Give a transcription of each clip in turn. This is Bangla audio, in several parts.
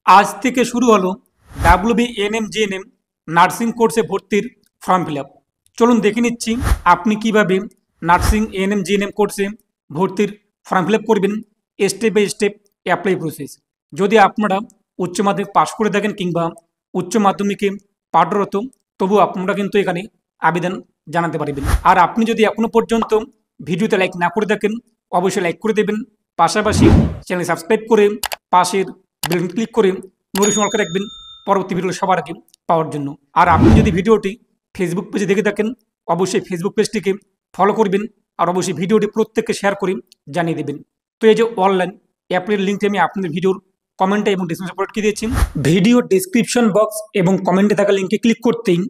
আজ থেকে শুরু হলো ডাব্লিউবিএনএম জিএনএম নার্সিং কোর্সে ভর্তির ফর্ম ফিল আপ। চলুন দেখে নিচ্ছি আপনি কিভাবে নার্সিং এএনএম জিএনএম কোর্সে ভর্তির ফর্ম ফিল আপ করবেন, step by step apply process. যদি আপনারা উচ্চ মাধ্যমিক পাশ করে থাকেন কিংবা উচ্চ মাধ্যমিকে পাঠরত, তবু আপনারা কিন্তু এখানে আবেদন জানাতে পারবেন। আর আপনি যদি এখনো পর্যন্ত ভিডিওতে লাইক না করে থাকেন, অবশ্যই লাইক করে দেবেন। পাশাপাশি চ্যানেল সাবস্ক্রাইব করে পাশের বেল ক্লিক করে নোটিফিকেশন অল করে রাখবেন পরবর্তী ভিডিও সবার আগে পাওয়ার জন্য। আর আপনি যদি ভিডিওটি ফেসবুক পেজে দেখে থাকেন, অবশ্যই ফেসবুক পেজটিকে ফলো করবেন আর অবশ্যই ভিডিওটি প্রত্যেককে শেয়ার করে জানিয়ে দেবেন। তো এই যে অনলাইন অ্যাপের লিঙ্কটি আমি আপনাদের ভিডিওর কমেন্টে এবং ডিসক্রিপশন বক্সে দিয়েছি। ভিডিও ডিসক্রিপশন বক্স এবং কমেন্টে থাকা লিঙ্কে ক্লিক করতেই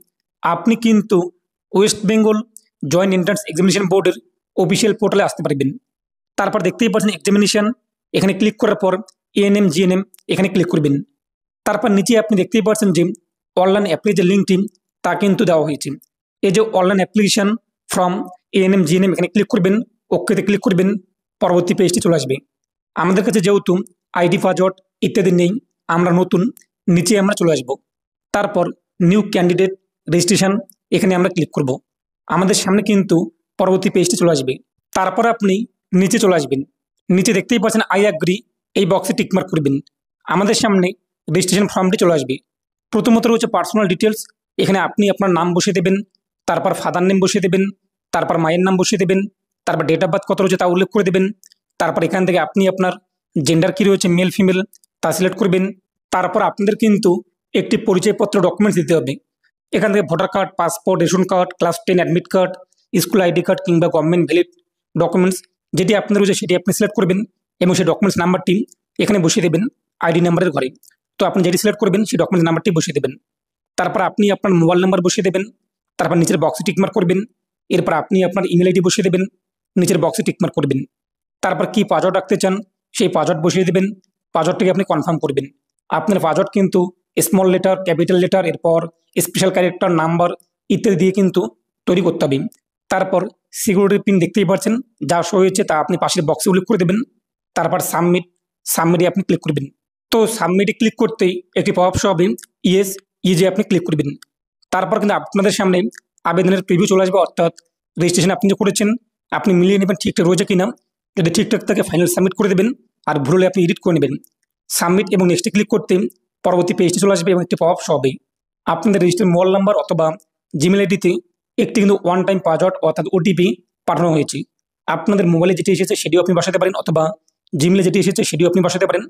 আপনি কিন্তু West Bengal joint entrance examination বোর্ডের অফিসিয়াল পোর্টালে আসতে পারবেন। তারপর দেখতেই পাচ্ছেন এক্সামিনেশন, এখানে ক্লিক করার পর এএনএম জিএনএম এখানে ক্লিক করবেন। তারপর নিচে আপনি দেখতেই পাচ্ছেন যে অনলাইন অ্যাপ্লাই যে লিঙ্কটি তা কিন্তু দেওয়া হয়েছে। এই যে online application from ANM GNM এখানে ক্লিক করবেন, ওকেতে ক্লিক করবেন, পরবর্তী পেজটি চলে আসবে। আমাদের কাছে যেহেতু আইডি পাসওয়ার্ড ইত্যাদি নেই, আমরা নতুন, নিচে আমরা চলে আসব। তারপর নিউ ক্যান্ডিডেট রেজিস্ট্রেশন এখানে আমরা ক্লিক করব। আমাদের সামনে কিন্তু পরবর্তী পেজটি চলে আসবে। তারপর আপনি নিচে চলে আসবেন, নিচে দেখতেই পাচ্ছেন আই অ্যাগ্রি, এই বক্সে টিকমার্ক করবেন। আমাদের সামনে রেজিস্ট্রেশন ফর্মটি চলে আসবে। প্রথমত রয়েছে পার্সোনাল ডিটেলস, এখানে আপনি আপনার নাম বসিয়ে দেবেন, তারপর ফাদার নেম বসিয়ে দেবেন, তারপর মায়ের নাম বসিয়ে দেবেন, তারপর ডেট অফ বার্থ কত রয়েছে তা উল্লেখ করে দেবেন। তারপর এখান থেকে আপনি আপনার জেন্ডার কী রয়েছে, মেল ফিমেল তা সিলেক্ট করবেন। তারপর আপনাদের কিন্তু একটি পরিচয়পত্র ডকুমেন্টস দিতে হবে। এখান থেকে voter card, passport, ration card, class 10 admit card, school ID card কিংবা গভর্নমেন্ট ভ্যালিড ডকুমেন্টস যেটি আপনার রয়েছে সেটি আপনি সিলেক্ট করবেন এবং সেই ডকুমেন্টস নাম্বারটি এখানে বসিয়ে দেবেন আইডি নাম্বারের ঘরে। তো আপনি যেটি সিলেক্ট করবেন সেই ডকুমেন্টস নাম্বারটি বসিয়ে দেবেন। তারপর আপনি আপনার মোবাইল নাম্বার বসিয়ে দেবেন, তারপর নিচের বক্সে টিকমার্ক করবেন। এরপর আপনি আপনার ইমেল আইডি বসিয়ে দেবেন, নিচের বক্সে টিকমার্ক করবেন। তারপর কি পাসওয়ার্ড রাখতে চান সেই পাসওয়ার্ড বসিয়ে দেবেন, পাসওয়ার্ডটিকে আপনি কনফার্ম করবেন। আপনার পাসওয়ার্ড কিন্তু স্মল লেটার, ক্যাপিটাল লেটার, এরপর স্পেশাল ক্যারেক্টার, নাম্বার ইত্যাদি দিয়ে কিন্তু তৈরি করতে হবে। তারপর সিকিউরিটি পিন দেখতেই পাচ্ছেন যা শো হয়েছে তা আপনি পাশের বক্সে উল্লেখ করে দেবেন। তারপর সাবমিটে আপনি ক্লিক করবেন। তো সাবমিটে ক্লিক করতেই একটি পপআপ শো হবে, ইয়েস ইজে আপনি ক্লিক করবেন। তারপর কিন্তু আপনাদের সামনে আবেদনের প্রিভিউ চলে আসবে, অর্থাৎ রেজিস্ট্রেশন আপনি যে করেছেন আপনি মিলিয়ে নেবেন ঠিকঠাক রয়েছে কিনা। যদি ঠিকঠাক থাকে ফাইনাল সাবমিট করে দেবেন, আর ভুল হলে আপনি এডিট করে নেবেন। সাবমিট এবং নেক্সটে ক্লিক করতে পরবর্তী পেজটি চলে আসবে এবং একটি পপআপ শো হবে। আপনাদের রেজিস্টার মোবাইল নাম্বার অথবা জিমেল আইডিতে একটি কিন্তু ওয়ান টাইম পাসওয়ার্ড অর্থাৎ ওটিপি পাঠানো হয়েছে। আপনাদের মোবাইলে যেটি এসেছে সেটিও আপনি বসাতে পারেন অথবা জিমেলে যেটি এসেছে সেটিও আপনি বসাতে পারেন।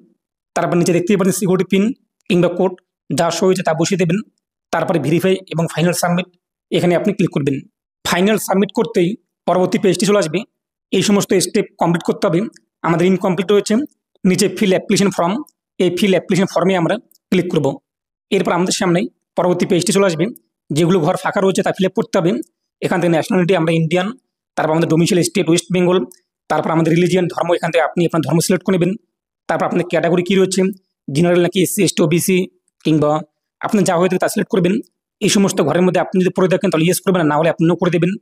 তারপর নিচে দেখতেই পারেন সিকিউরিটি পিন কিংবা কোড যা শো হয়েছে তা বসিয়ে দেবেন। তারপরে ভেরিফাই এবং ফাইনাল সাবমিট এখানে আপনি ক্লিক করবেন। ফাইনাল সাবমিট করতেই পরবর্তী পেজটি চলে আসবে। এই সমস্ত স্টেপ কমপ্লিট করতে হবে। আমাদের ইনকমপ্লিট রয়েছে, নিচে ফিল অ্যাপ্লিকেশন ফর্ম, এই ফিল অ্যাপ্লিকেশন ফর্মে আমরা ক্লিক করব। এরপর আমাদের সামনে পরবর্তী পেজটি চলে আসবে, যেগুলো ঘর ফাঁকা রয়েছে তা ফিল আপ করতে হবে। এখান থেকে ন্যাশনালিটি আমরা ইন্ডিয়ান, তারপর আমাদের ডোমিসাইল স্টেট ওয়েস্ট বেঙ্গল, তারপর আমাদের রিলিজিয়ান ধর্ম, এখান থেকে আপনি আপনার ধর্ম সিলেক্ট করে নেবেন। তারপর আপনার ক্যাটাগরি কী রয়েছে, জেনারেল নাকি এসসি এসটি ওবিসি কিংবা আপনি যা হয়ে থাকে তা সিলেক্ট করবেন। এই সমস্ত ঘরের মধ্যে আপনি যদি পড়ে থাকেন তাহলে ইয়েস করবেন, আর না হলে আপনি নো করে দেবেন।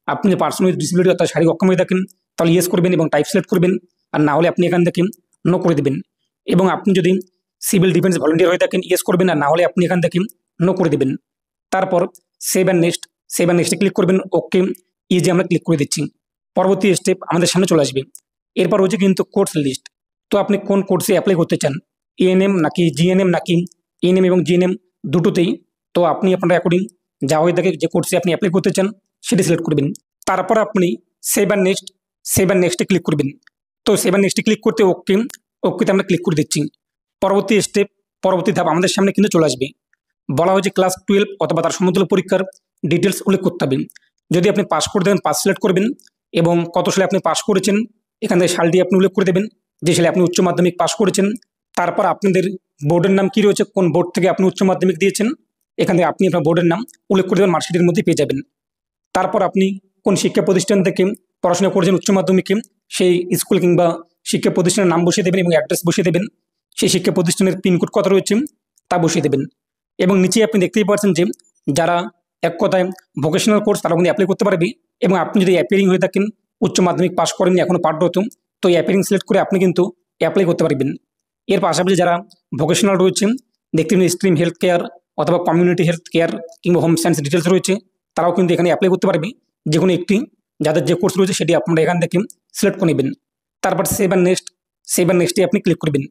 আপনি যদি পার্সোনাল ডিসেবিলিটি অর্থাৎ শারীরিক অক্ষম হয়ে থাকেন তাহলে ইয়েস করবেন এবং টাইপ সিলেক্ট করবেন, আর না হলে আপনি এখান থেকে নো করে দেবেন। এবং আপনি যদি সিভিল ডিফেন্স ভলেন্টিয়ার হয়ে থাকেন ইয়েস করবেন, আর না হলে আপনি এখান থেকে নো করে দেবেন। তারপর সেভ অ্যান্ড নেক্সটে ক্লিক করবেন, ওকে ইজে আমরা ক্লিক করে দিচ্ছি। পরবর্তী স্টেপ আমাদের সামনে চলে আসবে। এরপর রয়েছে কিন্তু কোর্স লিস্ট। তো আপনি কোন কোর্সে অ্যাপ্লাই করতে চান, এএনএম নাকি জিএনএম নাকি এএনএম এবং জিএনএম দুটোতেই। তো আপনি আপনার অ্যাকর্ডিং যা হয়ে থাকে যে কোর্সে আপনি অ্যাপ্লাই করতে চান সেটি সিলেক্ট করবেন। তারপর আপনি সেভ অ্যান্ড নেক্সটে ক্লিক করবেন। তো সেভ অ্যান্ড নেক্সটে ক্লিক করতে ওকেতে আমরা ক্লিক করে দিচ্ছি। পরবর্তী ধাপ আমাদের সামনে কিন্তু চলে আসবে। বলা হয়েছে ক্লাস 12 অথবা তার সমতুল্য পরীক্ষার ডিটেলস উল্লেখ করতে হবে। যদি আপনি পাস করে দেবেন পাস সিলেক্ট করবেন এবং কত সালে আপনি পাস করেছেন এখান থেকে সালটি আপনি উল্লেখ করে দেবেন, যে সালে আপনি উচ্চ মাধ্যমিক পাস করেছেন। তারপর আপনাদের বোর্ডের নাম কী রয়েছে, কোন বোর্ড থেকে আপনি উচ্চ মাধ্যমিক দিয়েছেন এখান থেকে আপনি আপনার বোর্ডের নাম উল্লেখ করে দেবেন, মার্কশিটের মধ্যে পেয়ে যাবেন। তারপর আপনি কোন শিক্ষা প্রতিষ্ঠান থেকে পড়াশোনা করেছেন উচ্চ মাধ্যমিকে সেই স্কুল কিংবা শিক্ষা প্রতিষ্ঠানের নাম বসিয়ে দেবেন এবং অ্যাড্রেস বসিয়ে দেবেন। সেই শিক্ষা প্রতিষ্ঠানের পিনকোড কত রয়েছে তা বসিয়ে দেবেন। এবং নিচে আপনি দেখতেই পাচ্ছেন যে যারা এক কথায় ভোকেশনাল কোর্স তারা কিন্তু অ্যাপ্লাই করতে পারবে। এবং আপনি যদি অ্যাপিয়ারিং হয়ে থাকেন, উচ্চ মাধ্যমিক পাস করেননি এখনও পাঠরত, তো অ্যাপিয়ারিং সিলেক্ট করে আপনি কিন্তু অ্যাপ্লাই করতে পারবেন। এর পাশাপাশি যারা ভোকেশনাল রয়েছে, দেখতে পাবেন স্ট্রিম হেলথ কেয়ার অথবা কমিউনিটি হেলথ কেয়ার কিংবা হোম সায়েন্স ডিটেলস রয়েছে, তারাও কিন্তু এখানে অ্যাপ্লাই করতে পারবে। যে কোনো একটি যাদের যে কোর্স রয়েছে সেটি আপনারা এখান থেকে সিলেক্ট করে নেবেন। তারপর সেভ অ্যান্ড নেক্সটে আপনি ক্লিক করবেন।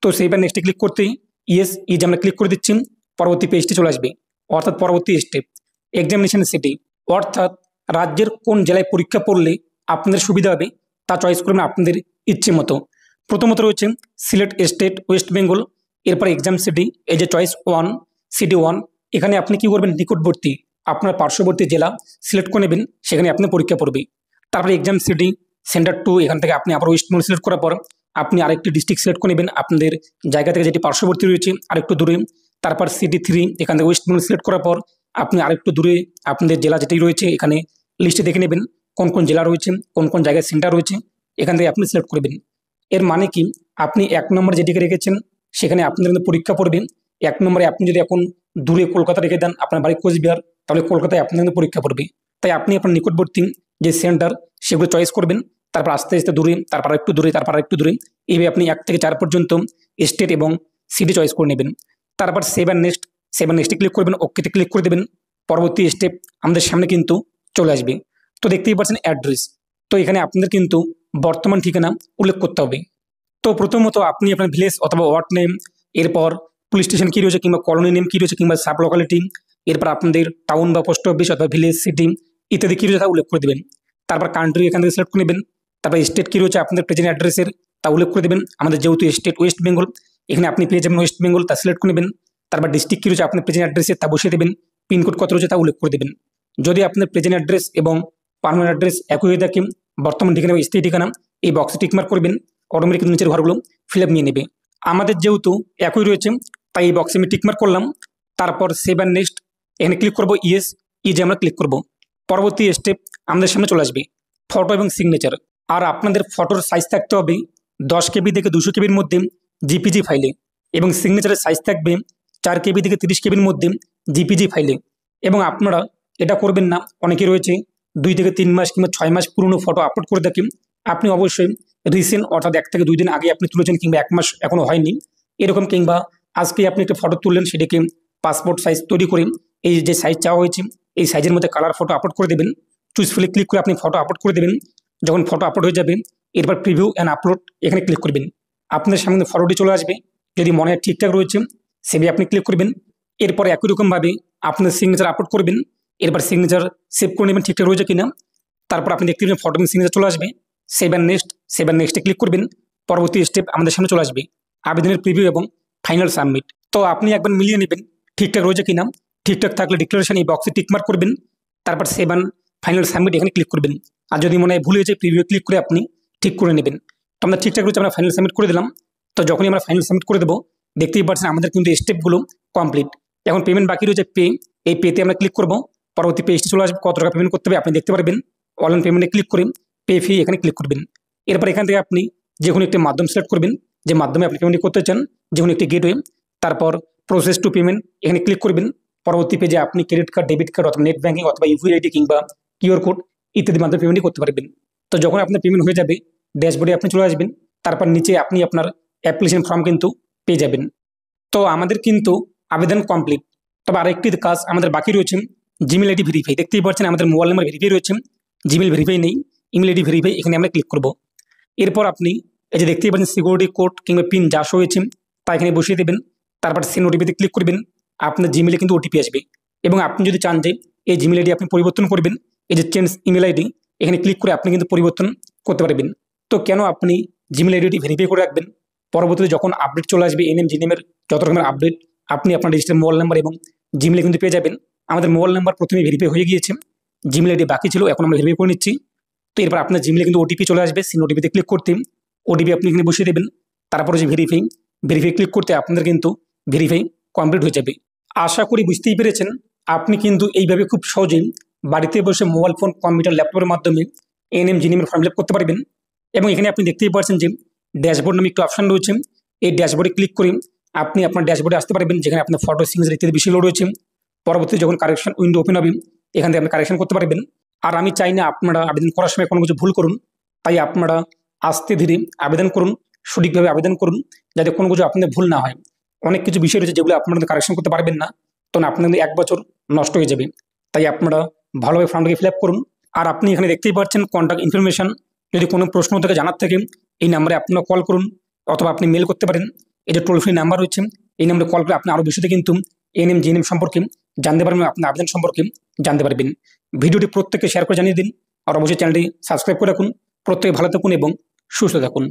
তো সেভ অ্যান্ড নেক্সটে ক্লিক করতেই যে আমরা ক্লিক করে দিচ্ছি, পরবর্তী পেজটি চলে আসবে। অর্থাৎ পরবর্তী স্টেপ এক্সামিনেশন সিটি, অর্থাৎ রাজ্যের কোন জেলায় পরীক্ষা পড়লে আপনাদের সুবিধা হবে তা চয়েস করবেন আপনাদের ইচ্ছে মতো। প্রথমত রয়েছে সিলেট স্টেট, ওয়েস্ট বেঙ্গল। এরপর এক্সাম সিটি, এই যে চয়েস 1, সিটি 1, এখানে আপনি কি করবেন, নিকটবর্তী আপনার পার্শ্ববর্তী জেলা সিলেক্ট করে নেবেন, সেখানে আপনি পরীক্ষা পড়বে। তারপরে এক্সাম সিটি সেন্টার 2, এখান থেকে আপনি আবার ওয়েস্ট বেঙ্গল সিলেক্ট করার পর আপনি আরেকটি ডিস্ট্রিক্ট সিলেক্ট করে নেবেন আপনাদের জায়গা থেকে যেটি পার্শ্ববর্তী রয়েছে আরেকটু দূরে। তারপর সিটি 3, এখান থেকে ওয়েস্ট বেঙ্গল সিলেক্ট করার পর আপনি আরেকটু দূরে আপনাদের জেলা যেটি রয়েছে এখানে লিস্টে দেখে নেবেন কোন কোন জেলা রয়েছে, কোন কোন জায়গায় সেন্টার রয়েছে, এখান থেকে আপনি সিলেক্ট করবেন। এর মানে কি, আপনি 1 নম্বর যেটিকে রেখেছেন সেখানে আপনাদের কিন্তু পরীক্ষা পড়বেন। 1 নম্বরে আপনি যদি এখন দূরে কলকাতা রেখে দেন, আপনার বাড়ি কোচবিহার, তাহলে কলকাতায় আপনাদের কিন্তু পরীক্ষা পড়বে। তাই আপনি আপনার নিকটবর্তী যে সেন্টার সেগুলো চয়েস করবেন, তারপর আস্তে আস্তে দূরে, তারপর একটু দূরে, তারপর একটু দূরে, এইভাবে আপনি 1 থেকে 4 পর্যন্ত স্টেট এবং সিটি চয়েস করে নেবেন। তারপর সেভ অ্যান্ড নেক্সটে ক্লিক করবেন, ওকেতে ক্লিক করে দেবেন। পরবর্তী স্টেপ আমাদের সামনে কিন্তু চলে আসবে। তো দেখতেই পাচ্ছেন অ্যাড্রেস, তো এখানে আপনাদের কিন্তু বর্তমান ঠিকানা উল্লেখ করতে হবে। তো প্রথমত আপনি আপনার ভিলেজ অথবা ওয়ার্ড নেম, এরপর পুলিশ স্টেশন কী রয়েছে কিংবা কলোনি নেম কী রয়েছে কিংবা সাব লোকালিটি, এরপর আপনাদের টাউন বা পোস্ট অফিস অথবা ভিলেজ, সিটি ইত্যাদি কী রয়েছে তা উল্লেখ করে দেবেন। তারপর কান্ট্রি এখান থেকে সিলেক্ট করে নেবেন। তারপর স্টেট কী রয়েছে আপনাদের প্রেজেন্ট অ্যাড্রেসের তা উল্লেখ করে দেবেন। আমাদের যেহেতু স্টেট ওয়েস্ট বেঙ্গল, এখানে আপনি পেয়ে যাবেন ওয়েস্ট বেঙ্গল, তা সিলেক্ট করে নেবেন। তারপর ডিস্ট্রিক্ট কী রয়েছে আপনার প্রেজেন্ট অ্যাড্রেসে তা বসিয়ে দেবেন। পিনকোড কত রয়েছে তা উল্লেখ করে দেবেন। যদি আপনার প্রেজেন্ট অ্যাড্রেস এবং পার্মানেন্ট অ্যাড্রেস একই হয়ে থাকে, বর্তমান ঠিকানা বা স্থায়ী ঠিকানা, এই বক্সে টিকমার্ক করবেন, অটোমেটিক নিচের ঘরগুলো ফিল আপ নিয়ে নেবে। আমাদের যেহেতু একই রয়েছে তাই এই বক্সে আমি টিকমার্ক করলাম। তারপর সেভ অ্যান্ড নেক্সট এখানে ক্লিক করবো, যে আমরা ক্লিক করব। পরবর্তী স্টেপ আমাদের সামনে চলে আসবে ফটো এবং সিগনেচার। আর আপনাদের ফটোর সাইজ থাকতে হবে 10 কেবি থেকে 200 কেবির মধ্যে জিপিজি ফাইলে, এবং সিগনেচারের সাইজ থাকবে 4 কেবি থেকে 30 কেবির মধ্যে জিপিজি ফাইলে। এবং আপনারা এটা করবেন না, অনেকে রয়েছে 2 থেকে 3 মাস কিংবা 6 মাস পুরনো ফটো আপলোড করে থাকেন। আপনি অবশ্যই রিসেন্ট, অর্থাৎ 1 থেকে 2 দিন আগে আপনি তুলেছেন কিংবা 1 মাস এখনো হয়নি এরকম, কিংবা আজকে আপনি একটা ফটো তুললেন সেটাকে পাসপোর্ট সাইজ তৈরি করে এই যে সাইজ চাওয়া হয়েছে এই সাইজের মধ্যে কালার ফটো আপলোড করে দেবেন। চুজ ফিলে ক্লিক করে আপনি ফটো আপলোড করে দেবেন। যখন ফটো আপলোড হয়ে যাবে এরপর প্রিভিউ অ্যান্ড আপলোড এখানে ক্লিক করবেন। আপনার সামনে ফটোটি চলে আসবে। যদি মনে হয় ঠিকঠাক রয়েছে সেভাবে আপনি ক্লিক করবেন। এরপর একই রকমভাবে আপনার সিগনেচার আপলোড করবেন। এরপর সিগনেচার সেভ করে নেবেন ঠিকঠাক রয়েছে কিনা। তারপর আপনি দেখতে পাবেন ফটো এবং সিগনেচার চলে আসবে। সেভ অ্যান্ড নেক্সটে ক্লিক করবেন। পরবর্তী স্টেপ আমাদের সামনে চলে আসবে আবেদনের প্রিভিউ এবং ফাইনাল সাবমিট। তো আপনি একবার মিলিয়ে নেবেন ঠিকঠাক রয়েছে কিনা। ঠিকঠাক থাকলে ডিক্লারেশন এই বক্সে টিকমার্ক করবেন। তারপর সেভ অ্যান্ড ফাইনাল সাবমিট এখানে ক্লিক করবেন। আর যদি মনে হয় ভুল হয়েছে প্রিভিউ ক্লিক করে আপনি ঠিক করে নেবেন। তো আমরা ঠিকঠাক রয়েছে, আমরা ফাইনাল সাবমিট করে দিলাম। তো যখনই আমরা ফাইনাল সাবমিট করে দেবো দেখতেই পাচ্ছেন আমাদের কিন্তু স্টেপগুলো কমপ্লিট। এখন পেমেন্ট বাকি রয়েছে পে, এই পেতে আমরা ক্লিক করব। পরবর্তী পেজটি চলে আসবে, কত টাকা পেমেন্ট করতে হবে আপনি দেখতে পারবেন। অনলাইন পেমেন্টে ক্লিক করে পে ফি এখানে ক্লিক করবেন। এরপর এখান থেকে আপনি যে কোনো একটি মাধ্যম সিলেক্ট করবেন, যে মাধ্যমে আপনি পেমেন্ট করতে চান, যে কোনো একটি গেটওয়ে। তারপর প্রসেস টু পেমেন্ট এখানে ক্লিক করবেন। পরবর্তী পেজে আপনি ক্রেডিট কার্ড, ডেবিট কার্ড অথবা নেট ব্যাঙ্কিং অথবা ইউপিআই আইডি কিংবা কিউআর কোড ইত্যাদি মাধ্যমে পেমেন্ট করতে পারবেন। তো যখন আপনার পেমেন্ট হয়ে যাবে ড্যাশবোর্ডে আপনি চলে আসবেন। তারপর নিচে আপনি আপনার অ্যাপ্লিকেশন ফর্ম কিন্তু পেয়ে যাবেন। তো আমাদের কিন্তু আবেদন কমপ্লিট। তবে আরেকটি কাজ আমাদের বাকি রয়েছে, জিমেল আইডি ভেরিফাই। দেখতেই পাচ্ছেন আমাদের মোবাইল নাম্বার ভেরিফাই রয়েছে, জিমেল ভেরিফাই নেই, ইমেল আইডি ভেরিফাই, এখানে আমরা ক্লিক করব। এরপর আপনি এই যে দেখতেই পাচ্ছেন সিকিউরিটি কোড কিংবা পিন যা শো হয়েছে তা এখানে বসিয়ে দেবেন। তারপর সেন্ড ওটিপিতে ক্লিক করবেন। আপনার জিমেলে কিন্তু ওটিপি আসবে, এবং আপনি যদি চান যে এই জিমেল আইডি আপনি পরিবর্তন করবেন, এই যে চেঞ্জ ইমেল আইডি এখানে ক্লিক করে আপনি কিন্তু পরিবর্তন করতে পারবেন। তো কেন আপনি জিমেল আইডিটি ভেরিফাই করে রাখবেন, পরবর্তীতে যখন আপডেট চলে আসবে এনএম জিএনএমের যত রকমের আপডেট আপনি আপনার রেজিস্টার মোবাইল নাম্বার এবং জিমেলে কিন্তু পেয়ে যাবেন। আমাদের মোবাইল নাম্বার প্রথমে ভেরিফাই হয়ে গিয়েছে, জিমেল আইডি বাকি ছিল, এখন আমরা ভেরিফাই করে নিচ্ছি। তো এরপর আপনার জিমেলে কিন্তু ওটিপি চলে আসবে, সেই ওটিপিতে ক্লিক করতে ওটিপি আপনি এখানে বসিয়ে দেবেন। তারপরে যে ভেরিফাই ক্লিক করতে আপনাদের কিন্তু ভেরিফাই কমপ্লিট হয়ে যাবে। আশা করি বুঝতেই পেরেছেন আপনি কিন্তু এইভাবে খুব সহজেই বাড়িতে বসে মোবাইল ফোন, কম্পিউটার, ল্যাপটপের মাধ্যমে এনএম জিএনএমের ফর্ম ফিল আপ করতে পারবেন। এবং এখানে আপনি দেখতেই পাচ্ছেন যে ড্যাশবোর্ড নামে একটু অপশন রয়েছে, এই ড্যাশবোর্ডে ক্লিক করে আপনি আপনার ড্যাশবোর্ডে আসতে পারবেন, যেখানে আপনার ফটো, সিগনেচার ইত্যাদি বিষয়গুলো রয়েছে। পরবর্তী যখন কারেকশন উইন্ডো ওপেন হবে এখান থেকে আপনি কারেকশন করতে পারবেন। আর আমি চাই না আপনারা আবেদন করার সময় কোনো কিছু ভুল করুন, তাই আপনারা আস্তে ধীরে আবেদন করুন, সঠিকভাবে আবেদন করুন, যাতে কোনো কিছু আপনাদের ভুল না হয়। অনেক কিছু বিষয় রয়েছে যেগুলো আপনারা কারেকশন করতে পারবেন না, তখন আপনাদের 1 বছর নষ্ট হয়ে যাবে। তাই আপনারা ভালোভাবে ফর্মটাকে ফিল আপ করুন। আর আপনি এখানে দেখতেই পাচ্ছেন কন্ট্যাক্ট ইনফরমেশন। যদি কোনো প্রশ্ন থেকে জানার থাকে এই নাম্বারে আপনারা কল করুন, অথবা আপনি মেল করতে পারেন। এই যে টোল ফ্রি নাম্বার রয়েছে, এই নাম্বারে কল করে আপনি আরও বিশদে কিন্তু এএনএম জিএনএম সম্পর্কে জানতে পারবেন, আপনার আবেদন সম্পর্কে জানতে পারবেন। ভিডিওটি প্রত্যেককে শেয়ার করে জানিয়ে দিন, আর অবশ্যই চ্যানেলটি সাবস্ক্রাইব করে রাখুন। প্রত্যেকে ভালো থাকুন এবং সুস্থ থাকুন।